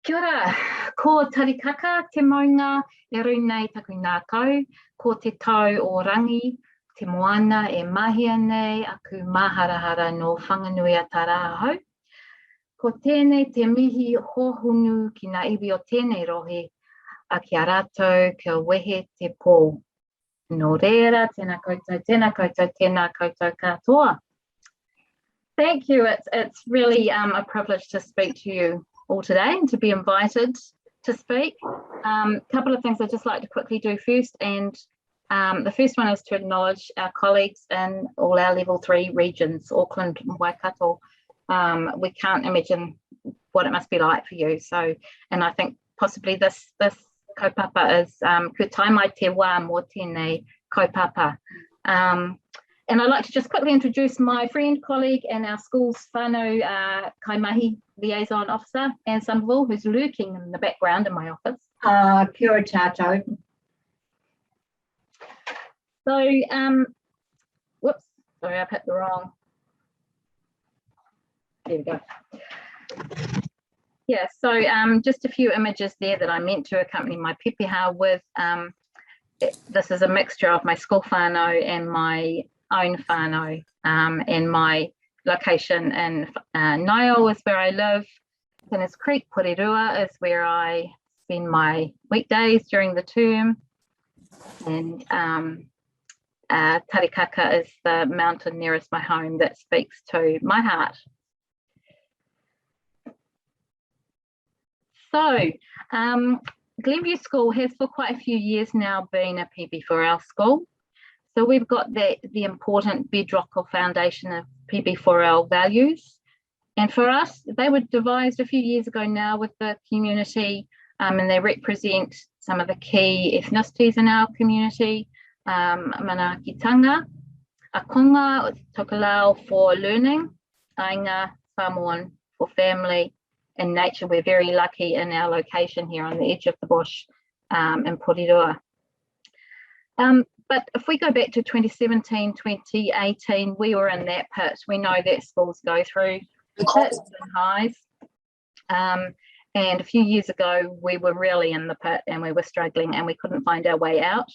Kia ora, ko tarikaka te maunga e rui nei taku nā kau, ko te tau o rangi, te moana e mahia nei aku maharahara no whanganui a tarahau. Ko tēnei te mihi hohunu ki ngā iwi o tēnei rohe, a kia rātou kia wehe te pō. Nō reira, tēnā koutou, tēnā koutou, tēnā koutou katoa. Thank you. It's really a privilege to speak to you all today and to be invited to speak. Couple of things I'd just like to quickly do first, and the first one is to acknowledge our colleagues in all our level 3 regions, Auckland and Waikato. We can't imagine what it must be like for you. So, and I think possibly this kaupapa is ku tai mai te wā mō tēnei kaupapa. And I'd like to just quickly introduce my friend, colleague, and our school's whānau kaimahi liaison officer, Anne Somerville, who's lurking in the background in my office. Kia ora tātou. So, whoops, sorry, I've hit the wrong. There we go. Yeah, so just a few images there that I meant to accompany my pepeha with. This is a mixture of my school whānau and my own whānau, and my location in Ngaio is where I live. Tennis Creek, Porirua is where I spend my weekdays during the term, and Tarikaka is the mountain nearest my home that speaks to my heart. So, Glenview School has for quite a few years now been a PB4L school. So we've got the important bedrock or foundation of PB4L values. And for us, they were devised a few years ago now with the community, and they represent some of the key ethnicities in our community. Manakitanga, Akonga, Tokelau for learning, Ainga, Samoan for family, and nature. We're very lucky in our location here on the edge of the bush in Porirua. But if we go back to 2017, 2018, we were in that pit. We know that schools go through pits and highs. And a few years ago, we were really in the pit and we were struggling and we couldn't find our way out.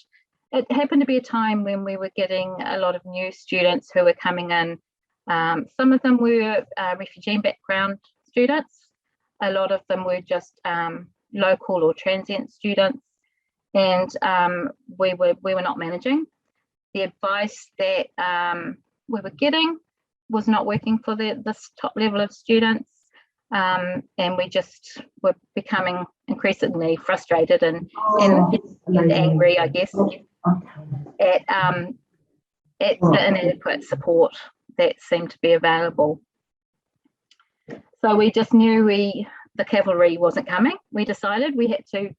It happened to be a time when we were getting a lot of new students who were coming in. Some of them were refugee background students. A lot of them were just local or transient students. And we were not managing. The advice that we were getting was not working for this top level of students, and we just were becoming increasingly frustrated and angry, I guess, at the inadequate support that seemed to be available. So we just knew the cavalry wasn't coming. We decided we had to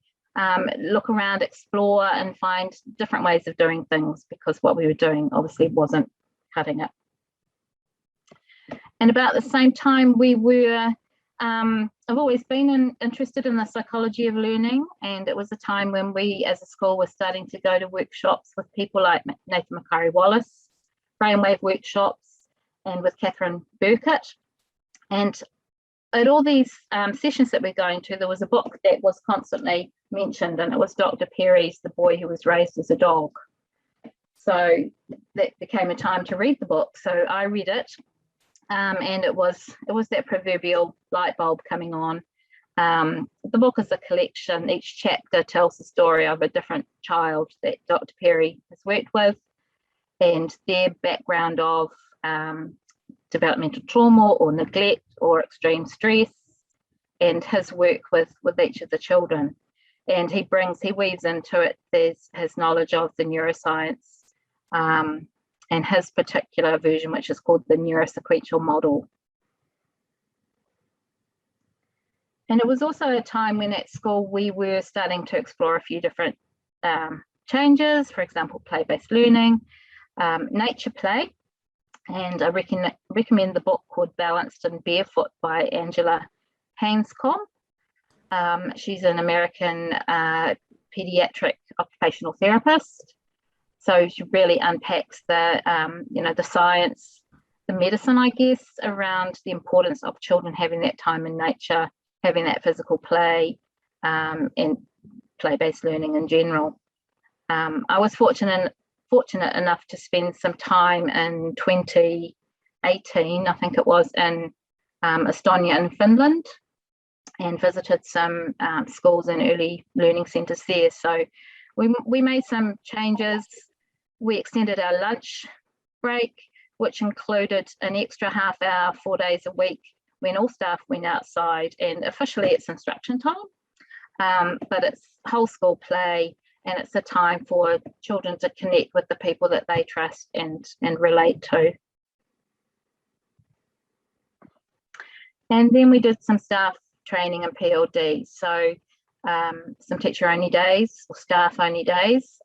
look around, explore, and find different ways of doing things, because what we were doing obviously wasn't cutting it. And about the same time, we were, I've always been interested in the psychology of learning, and it was a time when we as a school were starting to go to workshops with people like Nathan Makari-Wallace, brainwave workshops, and with Catherine Burkett. And at all these sessions that we're going to, there was a book that was constantly mentioned, and it was Dr. Perry's The Boy Who Was Raised as a Dog. So that became a time to read the book. So I read it, and it was that proverbial light bulb coming on. The book is a collection. Each chapter tells the story of a different child that Dr. Perry has worked with, and their background of developmental trauma or neglect or extreme stress, and his work with each of the children. And he weaves into it his knowledge of the neuroscience, and his particular version, which is called the Neurosequential model. And it was also a time when at school we were starting to explore a few different changes, for example, play-based learning, nature play. And I recommend the book called Balanced and Barefoot by Angela Hanscom. She's an American pediatric occupational therapist. So she really unpacks the science, the medicine, I guess, around the importance of children having that time in nature having that physical play and play-based learning in general. I was fortunate enough to spend some time in 2018, I think it was, in Estonia and Finland, and visited some schools and early learning centres there. So we made some changes. We extended our lunch break, which included an extra half hour, 4 days a week, when all staff went outside, and officially it's instruction time, but it's whole school play, and it's a time for children to connect with the people that they trust and relate to. And then we did some staff training and PLD, so some teacher only days or staff only days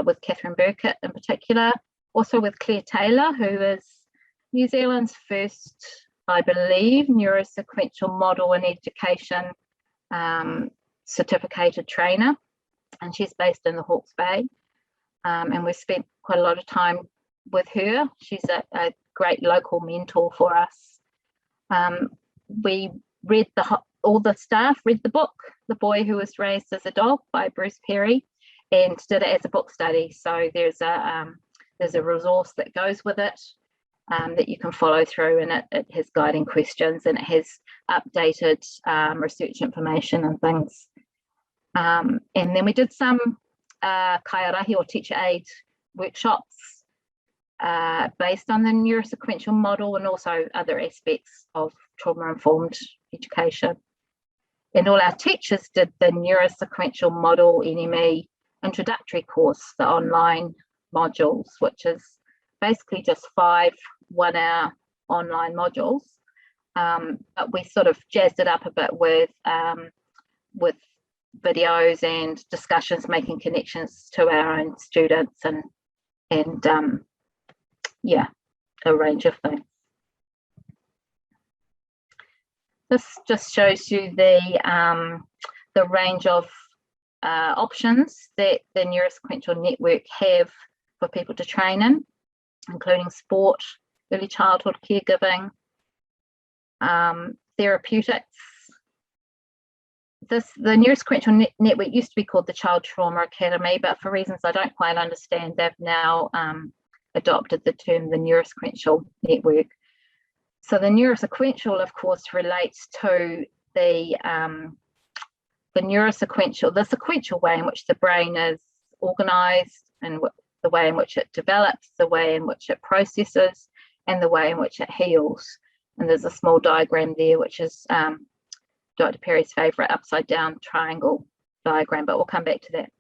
with Catherine Burkett in particular, also with Claire Taylor, who is New Zealand's first, I believe, neurosequential model in education certificated trainer, and she's based in the Hawke's Bay, and we've spent quite a lot of time with her. She's a great local mentor for us. We read all the staff read the book, The Boy Who Was Raised as a Dog by Bruce Perry, and did it as a book study. So there's a resource that goes with it that you can follow through, and it has guiding questions, and it has updated research information and things. And then we did some kaiarahi or teacher aid workshops based on the neurosequential model, and also other aspects of trauma-informed education. And all our teachers did the neurosequential model NME introductory course, the online modules, which is basically just 5 one-hour online modules. But we sort of jazzed it up a bit with videos and discussions, making connections to our own students, and yeah, a range of things. This just shows you the range of options that the Neurosequential Network have for people to train in, including sport, early childhood caregiving, therapeutics. The Neurosequential Network used to be called the Child Trauma Academy, but for reasons I don't quite understand, they've now adopted the term the Neurosequential Network. So the neurosequential, of course, relates to the neurosequential, the sequential way in which the brain is organised, and the way in which it develops, the way in which it processes, and the way in which it heals. And there's a small diagram there, which is Dr. Perry's favourite upside down triangle diagram, but we'll come back to that.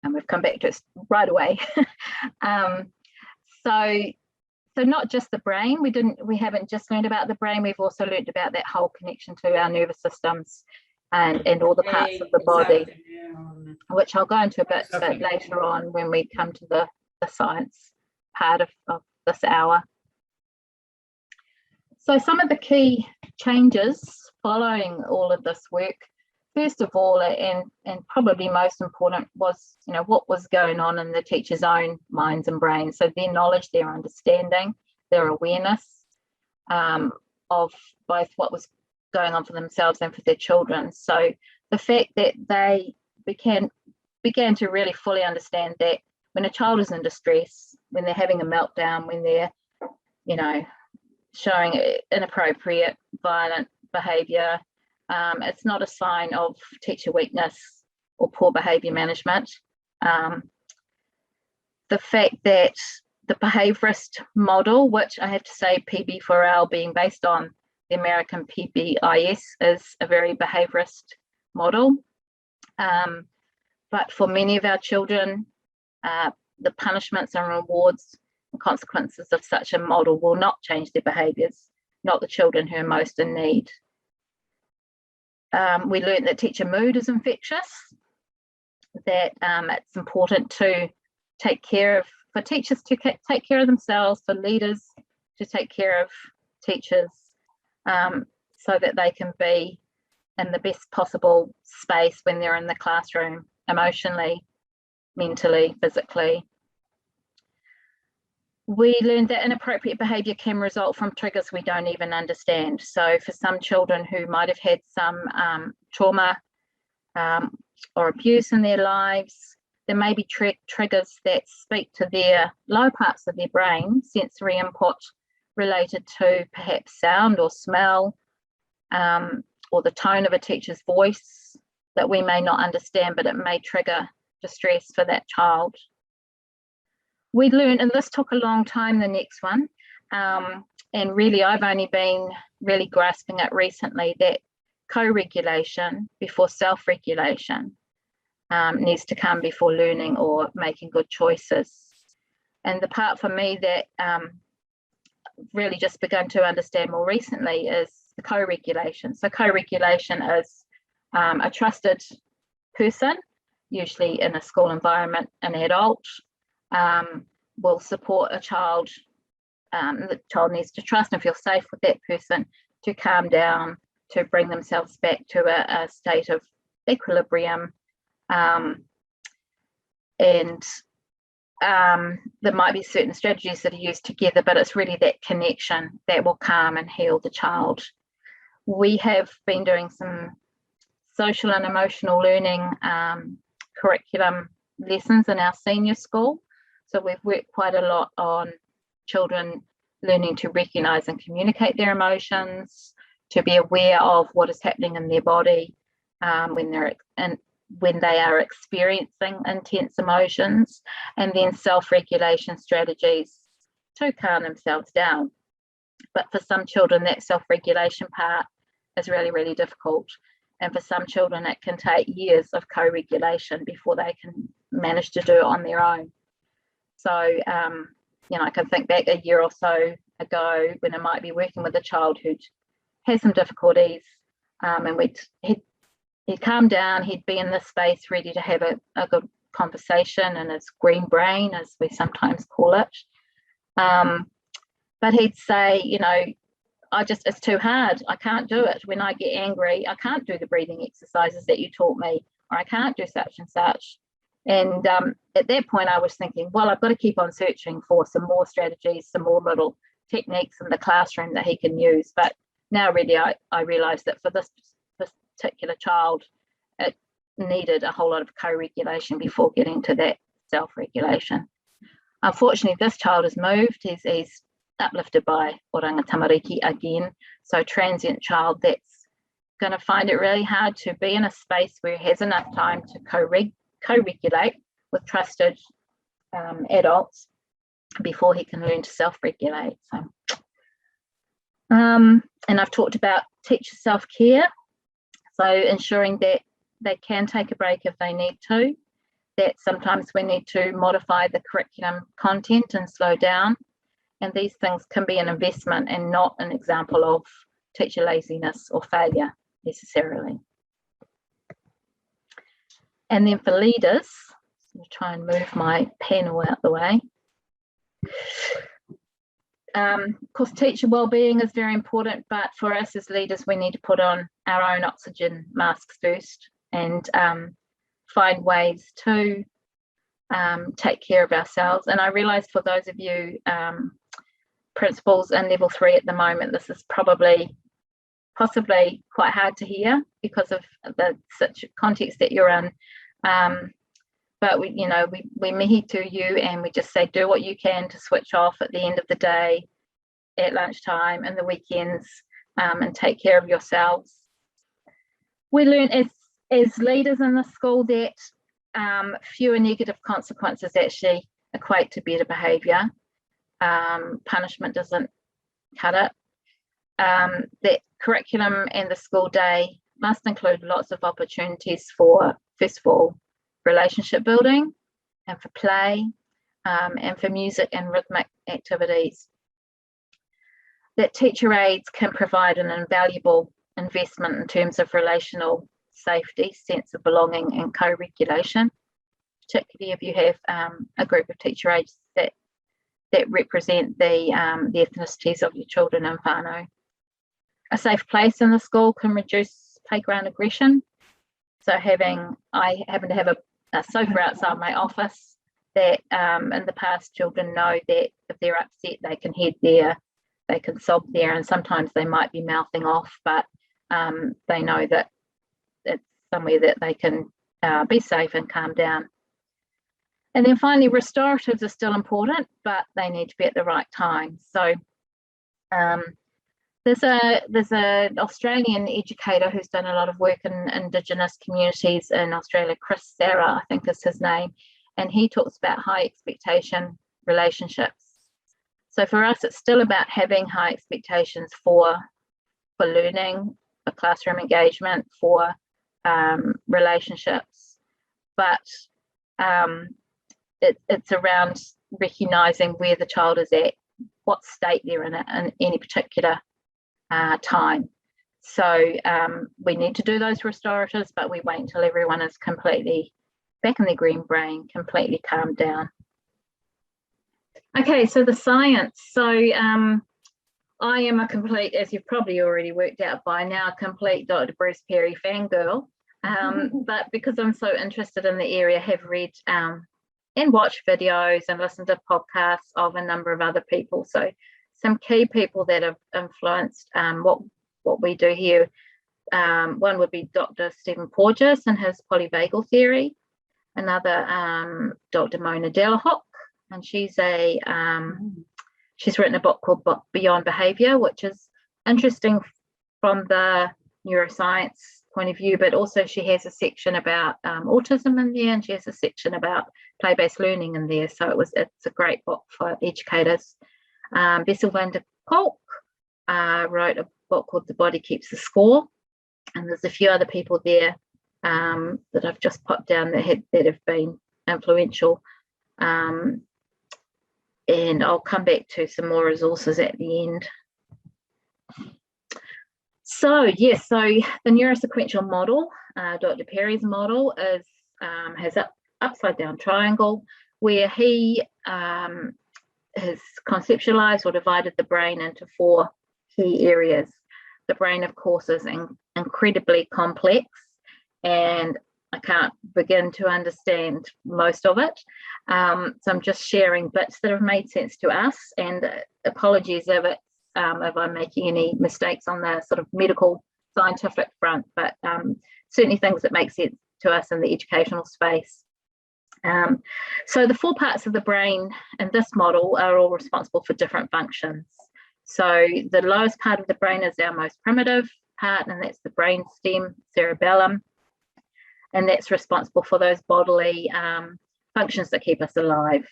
And we've come back to it right away. So not just the brain, we haven't just learned about the brain, we've also learned about that whole connection to our nervous systems and all the parts of the body, which I'll go into a bit later on when we come to the science part of this hour. So some of the key changes following all of this work, first of all, and probably most important, was what was going on in the teachers' own minds and brains. So their knowledge, their understanding, their awareness of both what was going on for themselves and for their children. So the fact that they began to really fully understand that when a child is in distress, when they're having a meltdown, when they're showing inappropriate, violent behaviour, it's not a sign of teacher weakness or poor behaviour management. The fact that the behaviourist model, which I have to say PB4L being based on the American PBIS, is a very behaviourist model. But for many of our children, the punishments and rewards and consequences of such a model will not change their behaviours, not the children who are most in need. We learned that teacher mood is infectious, that it's important to take care of, for teachers to take care of themselves, for leaders to take care of teachers, so that they can be in the best possible space when they're in the classroom, emotionally, mentally, physically. We learned that inappropriate behaviour can result from triggers we don't even understand. So for some children who might have had some trauma or abuse in their lives, there may be triggers that speak to their low parts of their brain, sensory input related to perhaps sound or smell, or the tone of a teacher's voice that we may not understand, but it may trigger distress for that child. We learned, and this took a long time, the next one, and really I've only been really grasping it recently, that co-regulation before self-regulation needs to come before learning or making good choices. And the part for me that really just begun to understand more recently is the co-regulation. So co-regulation is a trusted person, usually in a school environment, an adult, will support a child. The child needs to trust and feel safe with that person to calm down, to bring themselves back to a state of equilibrium. And there might be certain strategies that are used together, but it's really that connection that will calm and heal the child. We have been doing some social and emotional learning curriculum lessons in our senior school. So we've worked quite a lot on children learning to recognise and communicate their emotions, to be aware of what is happening in their body when they are experiencing intense emotions, and then self-regulation strategies to calm themselves down. But for some children, that self-regulation part is really, really difficult. And for some children, it can take years of co-regulation before they can manage to do it on their own. So, I can think back a year or so ago when I might be working with a child who'd had some difficulties, and he'd calm down, he'd be in this space ready to have a good conversation in his green brain, as we sometimes call it. But he'd say, it's too hard. I can't do it. When I get angry, I can't do the breathing exercises that you taught me, or I can't do such and such. And at that point, I was thinking, well, I've got to keep on searching for some more strategies, some more little techniques in the classroom that he can use. But now really, I realised that for this particular child, it needed a whole lot of co-regulation before getting to that self-regulation. Unfortunately, this child has moved. He's uplifted by oranga tamariki again. So transient child that's going to find it really hard to be in a space where he has enough time to co-regulate with trusted adults before he can learn to self-regulate. So, and I've talked about teacher self-care. So ensuring that they can take a break if they need to, that sometimes we need to modify the curriculum content and slow down. And these things can be an investment and not an example of teacher laziness or failure necessarily. And then for leaders, I'll try and move my panel out the way. Of course, teacher wellbeing is very important, but for us as leaders, we need to put on our own oxygen masks first and find ways to take care of ourselves. And I realise for those of you principals in level 3 at the moment, this is possibly quite hard to hear because of the such context that you're in. But we mihi to you and we just say, do what you can to switch off at the end of the day, at lunchtime and the weekends, and take care of yourselves. We learn as leaders in the school that fewer negative consequences actually equate to better behaviour. Punishment doesn't cut it. That curriculum and the school day must include lots of opportunities for, first of all, relationship building and for play, and for music and rhythmic activities. That teacher aides can provide an invaluable investment in terms of relational safety, sense of belonging and co-regulation, particularly if you have a group of teacher aides that represent the ethnicities of your children in whānau. A safe place in the school can reduce playground aggression. So I happen to have a sofa outside my office that in the past children know that if they're upset they can head there, they can sob there, and sometimes they might be mouthing off, but they know that it's somewhere that they can be safe and calm down. And then finally, restoratives are still important, but they need to be at the right time. So there's an Australian educator who's done a lot of work in Indigenous communities in Australia, Chris Sarah, I think is his name, and he talks about high expectation relationships. So for us, it's still about having high expectations for learning, for classroom engagement, for relationships, but it's around recognising where the child is at, what state they're in any particular time. So we need to do those restoratives, but we wait until everyone is completely back in their green brain, completely calmed down. Okay, so the science. So I am a complete, as you've probably already worked out by now, a complete Dr. Bruce Perry fangirl. But because I'm so interested in the area, have read and watched videos and listened to podcasts of a number of other people. So some key people that have influenced what we do here. One would be Dr. Stephen Porges and his polyvagal theory. Another, Dr. Mona Delahooke, and she's written a book called Beyond Behaviour, which is interesting from the neuroscience point of view, but also she has a section about autism in there, and she has a section about play-based learning in there. So it's a great book for educators. Bessel van der Kolk wrote a book called The Body Keeps the Score, and there's a few other people there that I've just popped down that have been influential. And I'll come back to some more resources at the end. So yes, so the neurosequential model, Dr. Perry's model, has an upside down triangle where he has conceptualized or divided the brain into 4 key areas. The brain, of course, is incredibly complex, and I can't begin to understand most of it. So I'm just sharing bits that have made sense to us, and apologies if I'm making any mistakes on the sort of medical scientific front, but certainly things that make sense to us in the educational space. So the 4 parts of the brain in this model are all responsible for different functions. So the lowest part of the brain is our most primitive part, and that's the brain stem, cerebellum. And that's responsible for those bodily functions that keep us alive.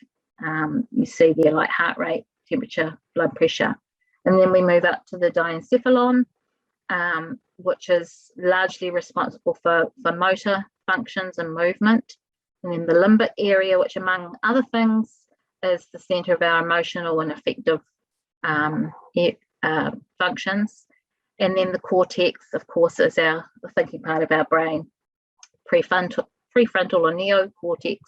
You see there, like heart rate, temperature, blood pressure. And then we move up to the diencephalon, which is largely responsible for motor functions and movement. And then the limbic area, which among other things is the centre of our emotional and affective functions. And then the cortex, of course, is the thinking part of our brain. Prefrontal or neocortex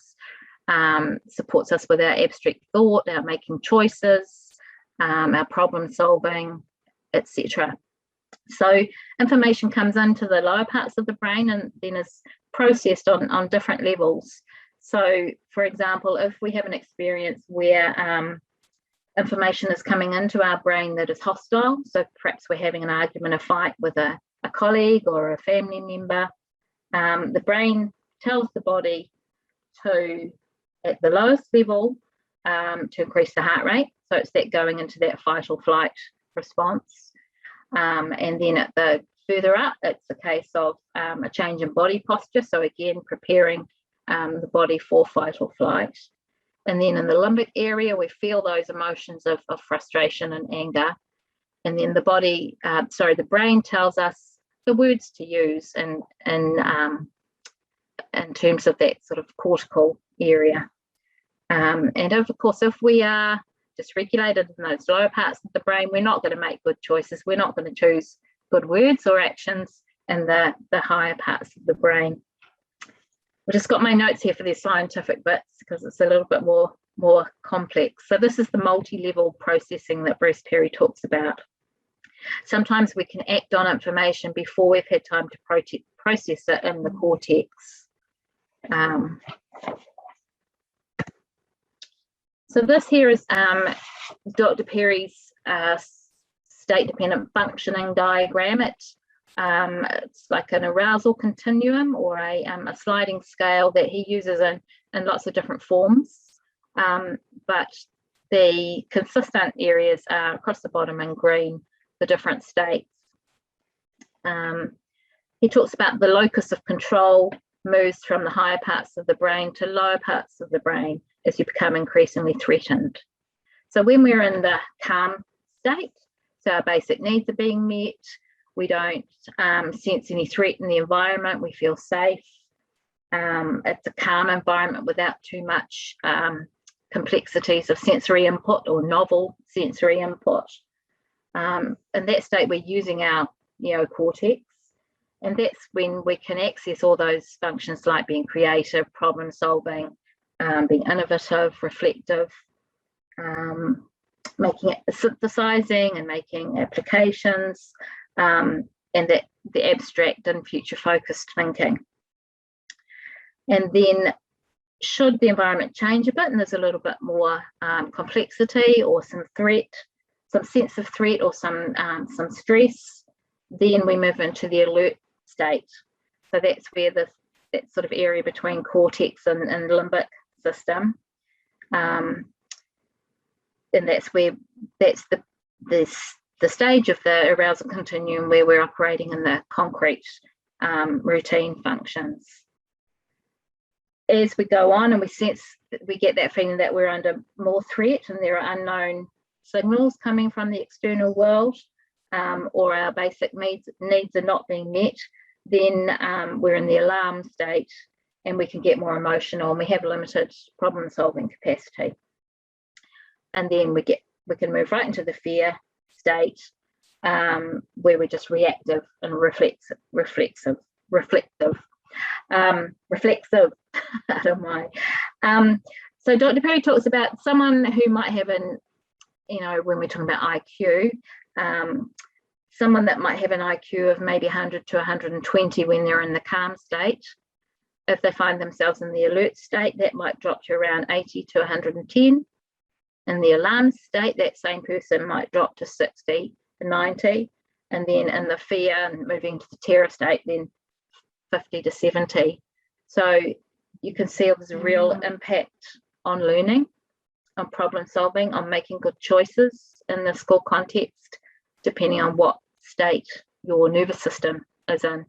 supports us with our abstract thought, our making choices, our problem solving, etc. So information comes into the lower parts of the brain and then is processed on different levels. So, for example, if we have an experience where information is coming into our brain that is hostile, so perhaps we're having an argument, a fight with a colleague or a family member, the brain tells the body to, at the lowest level, to increase the heart rate. So it's that going into that fight or flight response. And then at the further up, it's a case of a change in body posture. So again, preparing the body for fight or flight. And then in the limbic area, we feel those emotions of frustration and anger. And then the brain tells us the words to use in terms of that sort of cortical area. And of course, if we are dysregulated in those lower parts of the brain, we're not going to make good choices. We're not going to choose good words or actions in the higher parts of the brain. I've just got my notes here for the scientific bits because it's a little bit more complex. So this is the multi-level processing that Bruce Perry talks about. Sometimes we can act on information before we've had time to process it in the cortex. So this here is Dr. Perry's state-dependent functioning diagram. It's like an arousal continuum, or a sliding scale that he uses in lots of different forms. But the consistent areas are across the bottom in green, the different states. He talks about the locus of control moves from the higher parts of the brain to lower parts of the brain as you become increasingly threatened. So when we're in the calm state, so our basic needs are being met, we don't sense any threat in the environment, we feel safe. It's a calm environment without too much complexities of sensory input or novel sensory input. In that state, we're using our neocortex, and that's when we can access all those functions like being creative, problem solving, being innovative, reflective, making it synthesizing and making applications, and that the abstract and future focused thinking. And then should the environment change a bit and there's a little bit more complexity or some threat, some sense of threat or some stress, then we move into the alert state. So that's where that sort of area between cortex and limbic system, and that's the stage of the arousal continuum where we're operating in the concrete routine functions. As we go on and we get that feeling that we're under more threat and there are unknown signals coming from the external world, or our basic needs are not being met, then we're in the alarm state and we can get more emotional and we have limited problem solving capacity. And then we can move right into the fear state, where we're just reactive and reflexive. I don't mind. So Dr. Perry talks about someone who might have when we're talking about IQ, someone that might have an IQ of maybe 100 to 120 when they're in the calm state. If they find themselves in the alert state, that might drop to around 80 to 110. In the alarm state, that same person might drop to 60 to 90. And then in the fear and moving to the terror state, then 50 to 70. So you can see there's a real impact on learning, on problem solving, on making good choices in the school context, depending on what state your nervous system is in.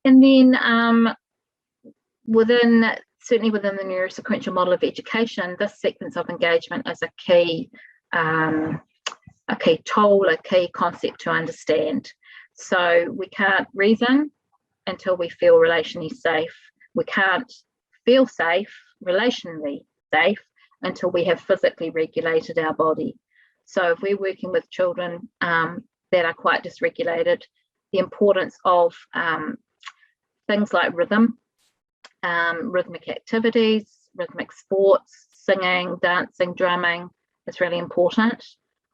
And then certainly within the neurosequential model of education, this sequence of engagement is a key tool, a key concept to understand. So we can't reason until we feel relationally safe. We can't feel safe, relationally safe, until we have physically regulated our body. So if we're working with children that are quite dysregulated, the importance of things like rhythm, rhythmic activities, rhythmic sports, singing, dancing, drumming is really important.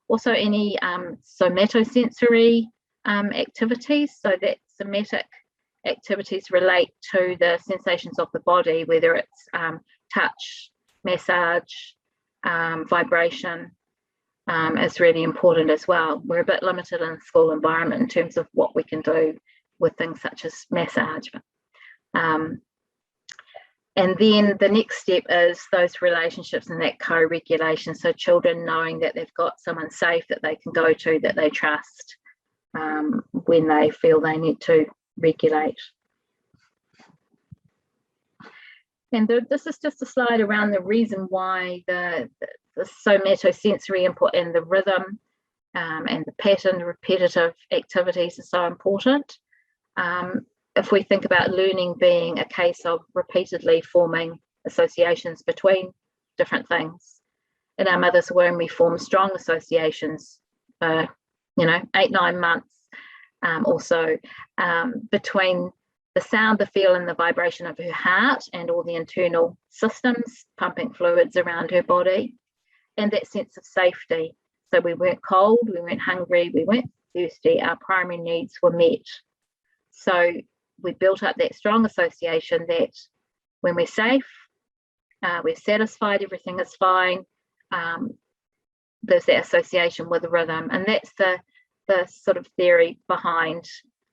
Also any somatosensory activities, so that somatic activities relate to the sensations of the body, whether it's touch, massage, vibration, is really important as well. We're a bit limited in the school environment in terms of what we can do with things such as massage. And then the next step is those relationships and that co-regulation. So children knowing that they've got someone safe that they can go to, that they trust when they feel they need to regulate. And this is just a slide around the reason why the somatosensory input and the rhythm and the pattern, the repetitive activities are so important. If we think about learning being a case of repeatedly forming associations between different things. In our mother's womb, we form strong associations for 8-9 months. Also between the sound, the feel and the vibration of her heart and all the internal systems pumping fluids around her body, and that sense of safety. So we weren't cold, we weren't hungry, we weren't thirsty, our primary needs were met. So we built up that strong association that when we're safe, we're satisfied, everything is fine. There's that association with rhythm, and that's the sort of theory behind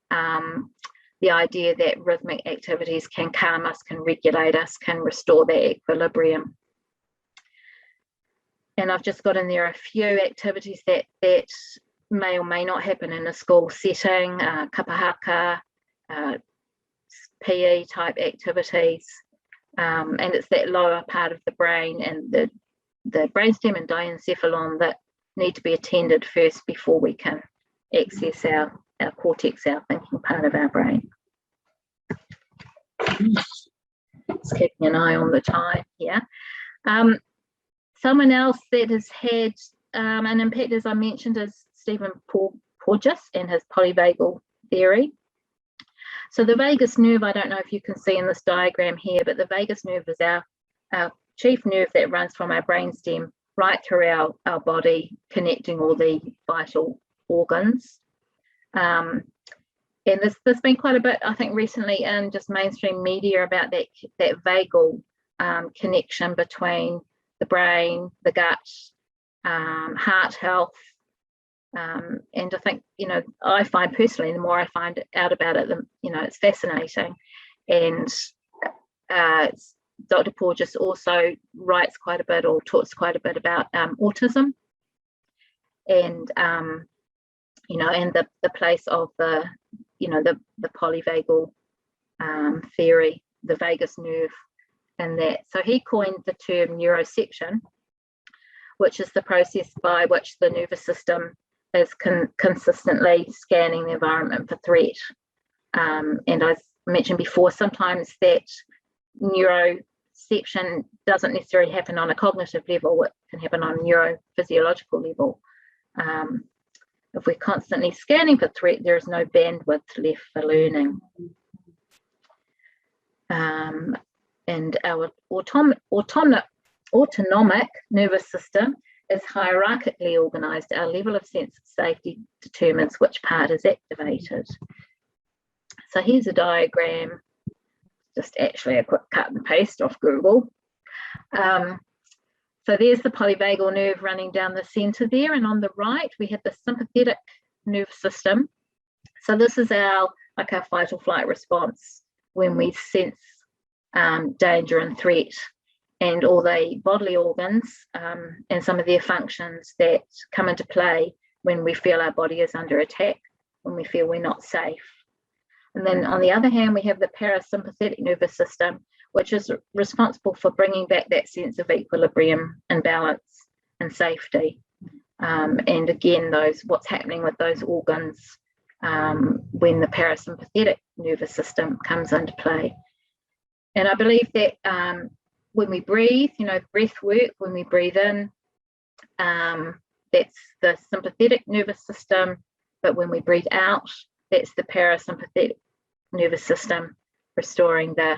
the idea that rhythmic activities can calm us, can regulate us, can restore that equilibrium. And I've just got in there a few activities that may or may not happen in a school setting, kapahaka, PE type activities, and it's that lower part of the brain and the brainstem and diencephalon that need to be attended first before we can access our cortex, our thinking part of our brain. Just keeping an eye on the time here. Someone else that has had an impact, as I mentioned, is Stephen Porges and his polyvagal theory. So the vagus nerve, I don't know if you can see in this diagram here, but the vagus nerve is our chief nerve that runs from our brainstem right through our body, connecting all the vital organs. And there's been quite a bit, I think, recently in just mainstream media about that vagal connection between the brain, the gut, heart health. And I think, I find personally, the more I find out about it, it's fascinating. And Dr. Porges also writes quite a bit or talks quite a bit about autism and, and the place of the polyvagal theory, the vagus nerve, and that. So he coined the term neurosequential, which is the process by which the nervous system is consistently scanning the environment for threat. And I mentioned before, sometimes that neuroception doesn't necessarily happen on a cognitive level, it can happen on a neurophysiological level. If we're constantly scanning for threat, there is no bandwidth left for learning. And our autonomic nervous system is hierarchically organised. Our level of sense of safety determines which part is activated. So here's a diagram, just actually a quick cut and paste off Google. So there's the polyvagal nerve running down the centre there, and on the right we have the sympathetic nervous system. So this is our fight or flight response when we sense danger and threat, and all the bodily organs and some of their functions that come into play when we feel our body is under attack, when we feel we're not safe. And then on the other hand, we have the parasympathetic nervous system, which is responsible for bringing back that sense of equilibrium and balance and safety. And again, what's happening with those organs when the parasympathetic nervous system comes into play. And I believe that when we breathe, breath work, when we breathe in, that's the sympathetic nervous system, but when we breathe out, that's the parasympathetic nervous system restoring the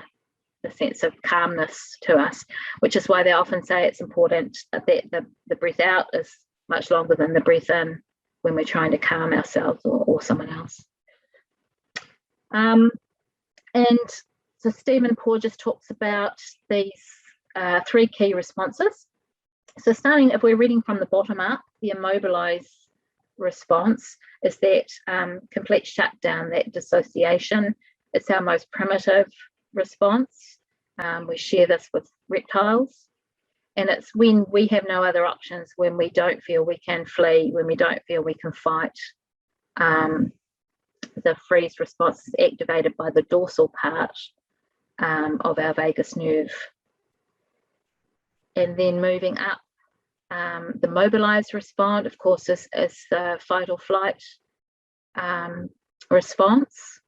sense of calmness to us, which is why they often say it's important that the breath out is much longer than the breath in when we're trying to calm ourselves or someone else. And so Stephen Porges talks about these three key responses. So starting, if we're reading from the bottom up, the immobilize response is that complete shutdown, that dissociation. It's our most primitive response. We share this with reptiles, and it's when we have no other options, when we don't feel we can flee, when we don't feel we can fight. The freeze response is activated by the dorsal part of our vagus nerve. And then moving up, the mobilized response, of course, is the fight or flight response.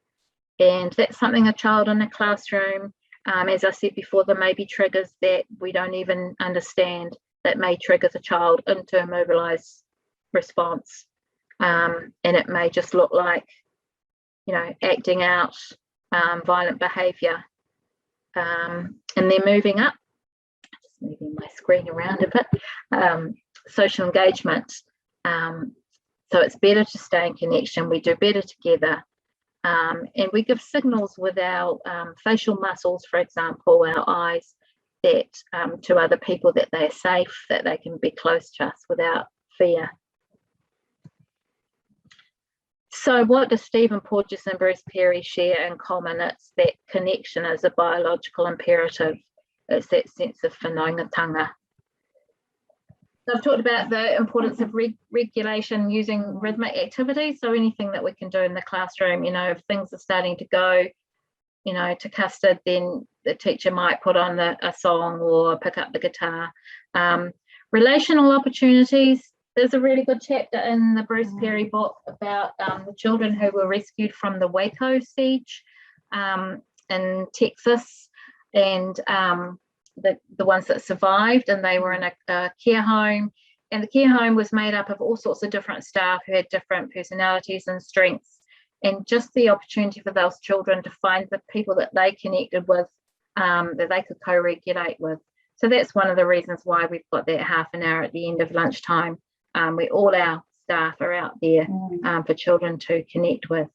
And that's something a child in a classroom, as I said before, there may be triggers that we don't even understand that may trigger the child into a mobilized response. And it may just look like, acting out violent behavior. And then moving up, just moving my screen around a bit, social engagement. So it's better to stay in connection. We do better together. And we give signals with our facial muscles, for example, our eyes, that to other people that they're safe, that they can be close to us without fear. So what does Stephen Porges and Bruce Perry share in common? It's that connection as a biological imperative. It's that sense of whanaungatanga. So I've talked about the importance of regulation using rhythmic activities. So anything that we can do in the classroom, you know, if things are starting to go, you know, to custard, then the teacher might put on a song or pick up the guitar. Relational opportunities. There's a really good chapter in the Bruce Perry book about the children who were rescued from the Waco siege in Texas, and the ones that survived, and they were in a care home, and the care home was made up of all sorts of different staff who had different personalities and strengths, and just the opportunity for those children to find the people that they connected with, that they could co-regulate with. So that's one of the reasons why we've got that half an hour at the end of lunchtime. All our staff are out there for children to connect with.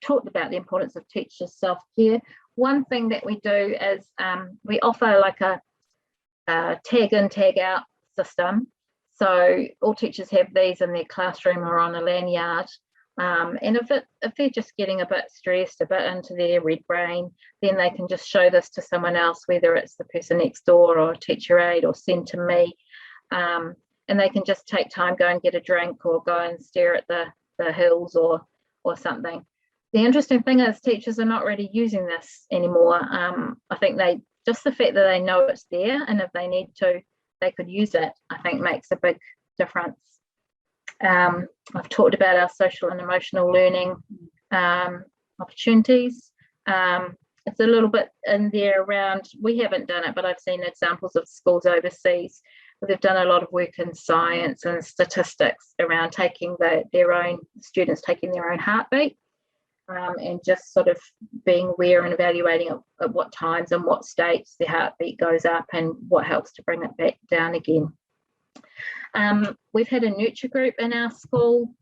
Talked about the importance of teacher self-care. One thing that we do is we offer like a tag in, tag out system. So all teachers have these in their classroom or on a lanyard. And if they're just getting a bit stressed, a bit into their red brain, then they can just show this to someone else, whether it's the person next door or teacher aide, or send to me. And they can just take time, go and get a drink, or go and stare at the hills or something. The interesting thing is teachers are not really using this anymore. I think just the fact that they know it's there, and if they need to, they could use it, I think makes a big difference. I've talked about our social and emotional learning opportunities. It's a little bit in there around, we haven't done it, but I've seen examples of schools overseas where they've done a lot of work in science and statistics around taking their own heartbeat, and just sort of being aware and evaluating at what times and what states the heartbeat goes up and what helps to bring it back down again. We've had a nurture group in our school,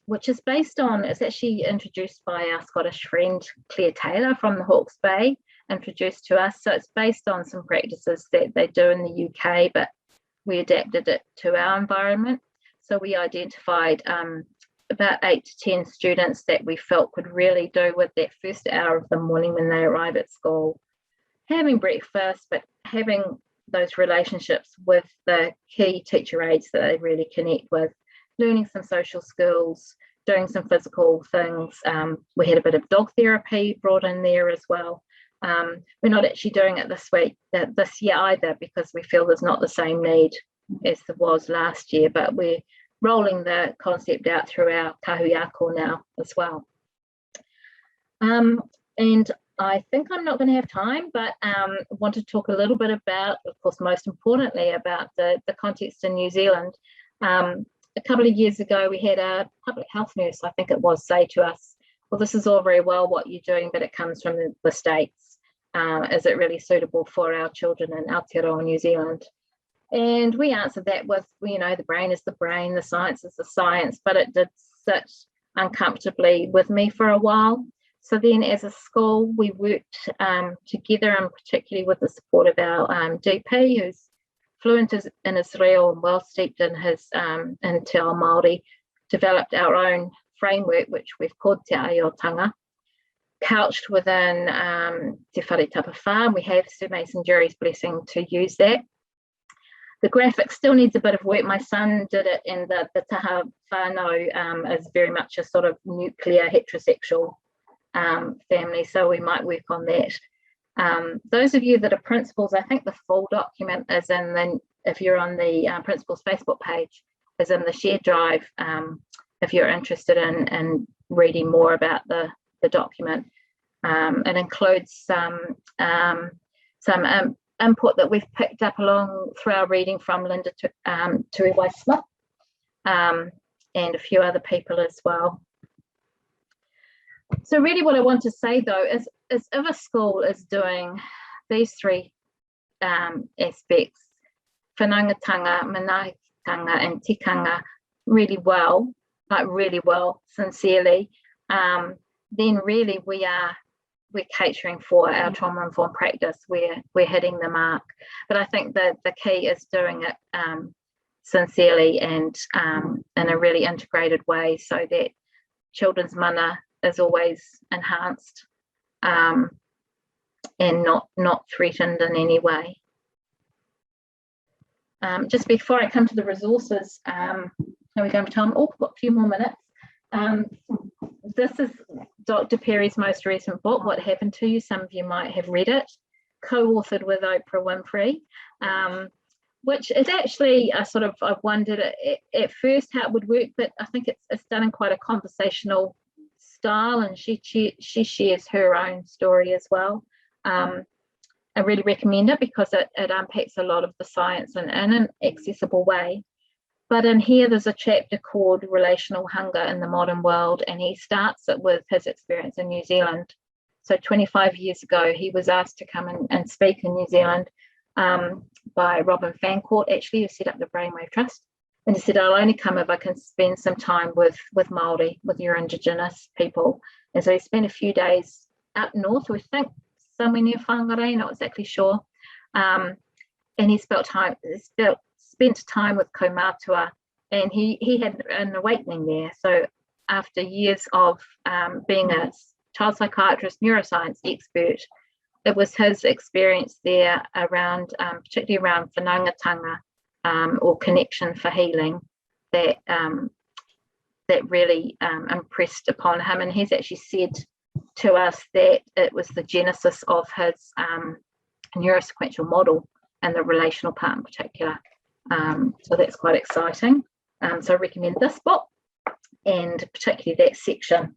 which is it's actually introduced by our Scottish friend Claire Taylor from the Hawke's Bay, introduced to us. So it's based on some practices that they do in the UK, but we adapted it to our environment. So we identified about 8 to 10 students that we felt could really do with that first hour of the morning when they arrive at school, having breakfast, but having those relationships with the key teacher aides that they really connect with, learning some social skills, doing some physical things. We had a bit of dog therapy brought in there as well. We're not actually doing it this year either, because we feel there's not the same need as there was last year, but we're rolling the concept out through our kahuiako now as well. And I think I'm not going to have time, but I want to talk a little bit about, of course, most importantly, about the context in New Zealand. A couple of years ago, we had a public health nurse, I think it was, say to us, well, this is all very well what you're doing, but it comes from the States. Is it really suitable for our children in Aotearoa, New Zealand? And we answered that with, you know, the brain is the brain, the science is the science, but it did sit uncomfortably with me for a while. So then as a school, we worked together, and particularly with the support of our DP, who's fluent in Israel and well steeped in his in Te Ao Māori, developed our own framework, which we've called Te Aiotanga, couched within Te Whare Tapawha. We have Sir Mason Jury's blessing to use that. The graphic still needs a bit of work. My son did it, and the taha whānau is very much a sort of nuclear heterosexual family, so we might work on that. Those of you that are principals, I think the full document is if you're on the principals Facebook page, is in the shared drive, if you're interested in reading more about the document. It includes some input that we've picked up along through our reading from Lynda Knight-de Blois, and a few other people as well. So really what I want to say though is if a school is doing these 3 aspects, whanaungatanga, manaakitanga and tikanga really well, sincerely, then really we're catering for our trauma-informed practice. We're hitting the mark. But I think that the key is doing it sincerely and in a really integrated way, so that children's mana is always enhanced and not threatened in any way. Just before I come to the resources, how are we going for time? Oh, we've got a few more minutes. This is Dr. Perry's most recent book, What Happened to You. Some of you might have read it, co-authored with Oprah Winfrey, which is actually a sort of, I've wondered at first how it would work, but I think it's done in quite a conversational style, and she shares her own story as well. I really recommend it because it unpacks a lot of the science in an accessible way. But in here, there's a chapter called Relational Hunger in the Modern World, and he starts it with his experience in New Zealand. So 25 years ago, he was asked to come and speak in New Zealand by Robin Fancourt, actually, who set up the Brainwave Trust. And he said, I'll only come if I can spend some time with Māori, with your Indigenous people. And so he spent a few days up north, we think, somewhere near Whangarei, not exactly sure. And he spent time with Kaumatua, and he had an awakening there. So after years of being a child psychiatrist, neuroscience expert, it was his experience there around, particularly around whanaungatanga, or connection for healing, that really impressed upon him. And he's actually said to us that it was the genesis of his neurosequential model, and the relational part in particular. So that's quite exciting. So I recommend this book, and particularly that section.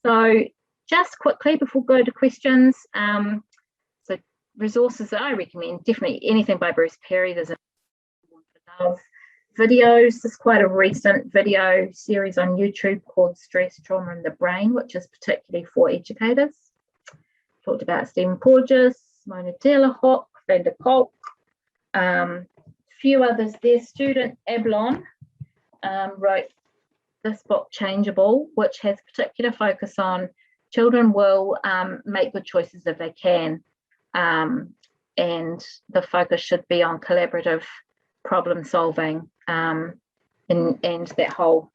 So just quickly before we go to questions, so resources that I recommend, definitely anything by Bruce Perry. There's videos. There's quite a recent video series on YouTube called Stress, Trauma and the Brain, which is particularly for educators. Talked about Stephen Porges, Mona Delahock, Van der Kolk, few others there. Student Ablon wrote this book, Changeable, which has particular focus on children will make good choices if they can, and the focus should be on collaborative problem solving, and that whole,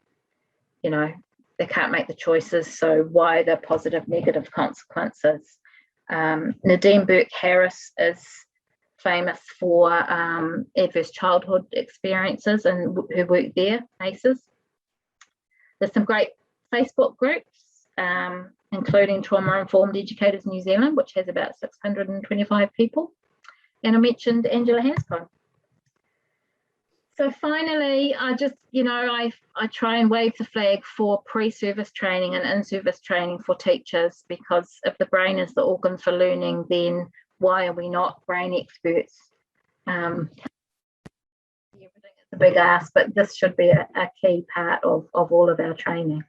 they can't make the choices, so why the positive, negative consequences. Nadine Burke-Harris is famous for adverse childhood experiences and who work there, ACEs. There's some great Facebook groups, including Trauma Informed Educators New Zealand, which has about 625 people. And I mentioned Angela Hanscom. So finally, I just, I try and wave the flag for pre-service training and in-service training for teachers, because if the brain is the organ for learning, then why are we not brain experts? Everything is a big ask, but this should be a key part of all of our training.